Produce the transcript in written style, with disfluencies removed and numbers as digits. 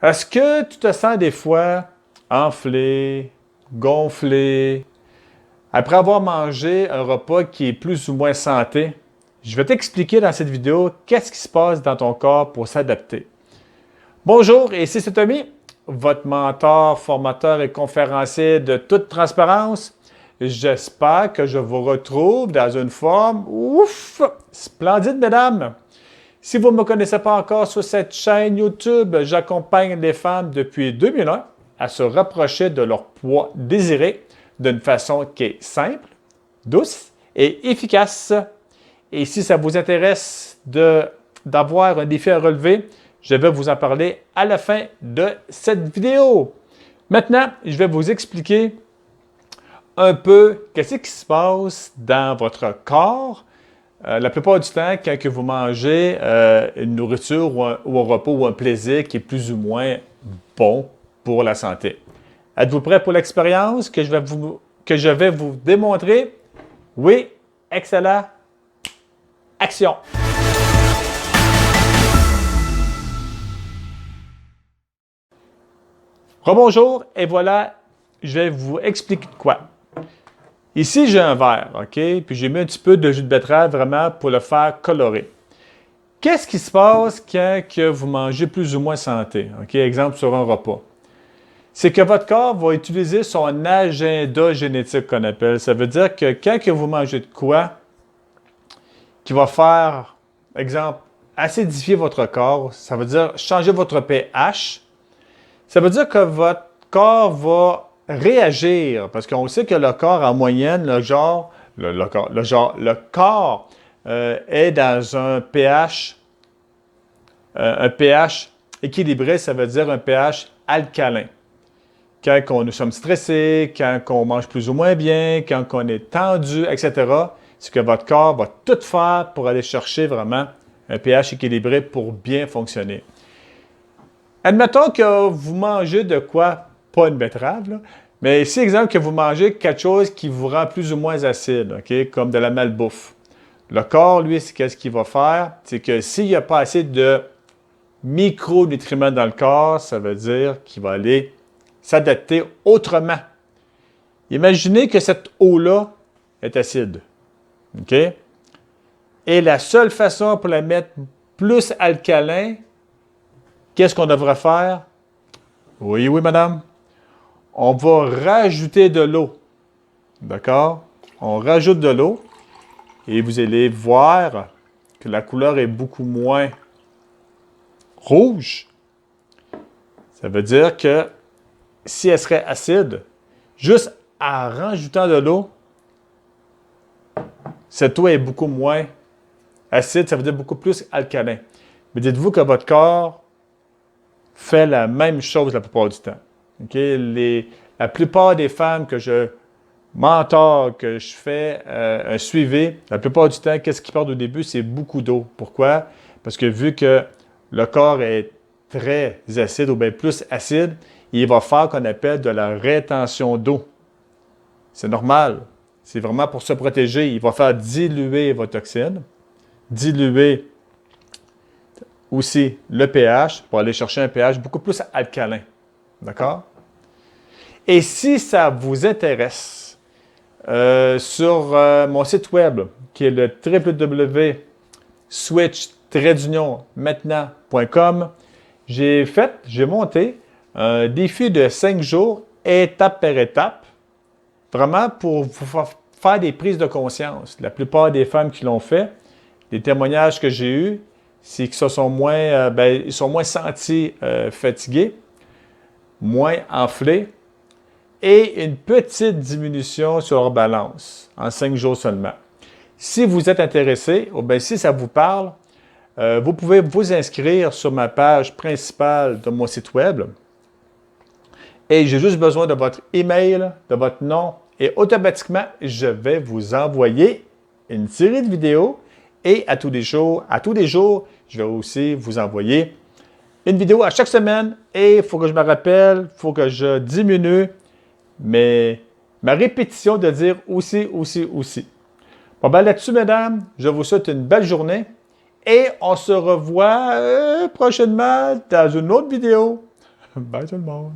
Est-ce que tu te sens des fois enflé, gonflé, après avoir mangé un repas qui est plus ou moins santé? Je vais t'expliquer dans cette vidéo qu'est-ce qui se passe dans ton corps pour s'adapter. Bonjour, ici c'est Tommy, votre mentor, formateur et conférencier de toute transparence. J'espère que je vous retrouve dans une forme, splendide, mesdames. Si vous ne me connaissez pas encore sur cette chaîne YouTube, j'accompagne les femmes depuis 2001 à se rapprocher de leur poids désiré d'une façon qui est simple, douce et efficace. Et si ça vous intéresse d'avoir un défi à relever, je vais vous en parler à la fin de cette vidéo. Maintenant, je vais vous expliquer un peu qu'est-ce qui se passe dans votre corps. La plupart du temps, quand que vous mangez une nourriture ou un repas ou un plaisir qui est plus ou moins bon pour la santé. Êtes-vous prêt pour l'expérience que je vais vous démontrer? Oui, excellent. Action! Rebonjour, et voilà, je vais vous expliquer de quoi. Ici, j'ai un verre, OK? Puis j'ai mis un petit peu de jus de betterave vraiment pour le faire colorer. Qu'est-ce qui se passe quand que vous mangez plus ou moins santé? OK? Exemple sur un repas. C'est que votre corps va utiliser son agenda génétique qu'on appelle. Ça veut dire que quand que vous mangez de quoi, qui va faire, exemple, acidifier votre corps, ça veut dire changer votre pH, ça veut dire que votre corps va réagir, parce qu'on sait que le corps, en moyenne, le corps est dans un pH équilibré, ça veut dire un pH alcalin. Quand nous sommes stressés, quand on mange plus ou moins bien, quand on est tendu, etc., c'est que votre corps va tout faire pour aller chercher vraiment un pH équilibré pour bien fonctionner. Admettons que vous mangez de quoi, pas une betterave, là, mais ici, exemple, que vous mangez quelque chose qui vous rend plus ou moins acide, OK, comme de la malbouffe. Le corps, lui, qu'est-ce qu'il va faire? C'est que s'il n'y a pas assez de micronutriments dans le corps, ça veut dire qu'il va aller s'adapter autrement. Imaginez que cette eau-là est acide. OK? Et la seule façon pour la mettre plus alcalin, qu'est-ce qu'on devrait faire? Oui, oui, madame. On va rajouter de l'eau. D'accord? On rajoute de l'eau et vous allez voir que la couleur est beaucoup moins rouge. Ça veut dire que si elle serait acide, juste en rajoutant de l'eau, cette eau est beaucoup moins acide, ça veut dire beaucoup plus alcalin. Mais dites-vous que votre corps fait la même chose la plupart du temps. Okay? La plupart des femmes que je mentor, que je fais un suivi, la plupart du temps, qu'est-ce qui part au début? C'est beaucoup d'eau. Pourquoi? Parce que vu que le corps est très acide ou bien plus acide, il va faire qu'on appelle de la rétention d'eau. C'est normal. C'est vraiment pour se protéger. Il va faire diluer vos toxines, diluer aussi le pH pour aller chercher un pH beaucoup plus alcalin. D'accord? Et si ça vous intéresse, sur mon site web, qui est le www.switch-maintenant.com, j'ai monté un défi de 5 jours, étape par étape, vraiment pour vous faire des prises de conscience. La plupart des femmes qui l'ont fait, les témoignages que j'ai eus, c'est qu'ils sont moins sentis fatigués, moins enflés, et une petite diminution sur leur balance en 5 jours seulement. Si vous êtes intéressé, ou bien si ça vous parle, vous pouvez vous inscrire sur ma page principale de mon site web. Et j'ai juste besoin de votre email, de votre nom, et automatiquement, je vais vous envoyer une série de vidéos. Et à tous les jours, je vais aussi vous envoyer une vidéo à chaque semaine. Et il faut que je me rappelle, il faut que je diminue ma répétition de dire aussi. Bon, ben là-dessus, mesdames, je vous souhaite une belle journée et on se revoit prochainement dans une autre vidéo. Bye tout le monde!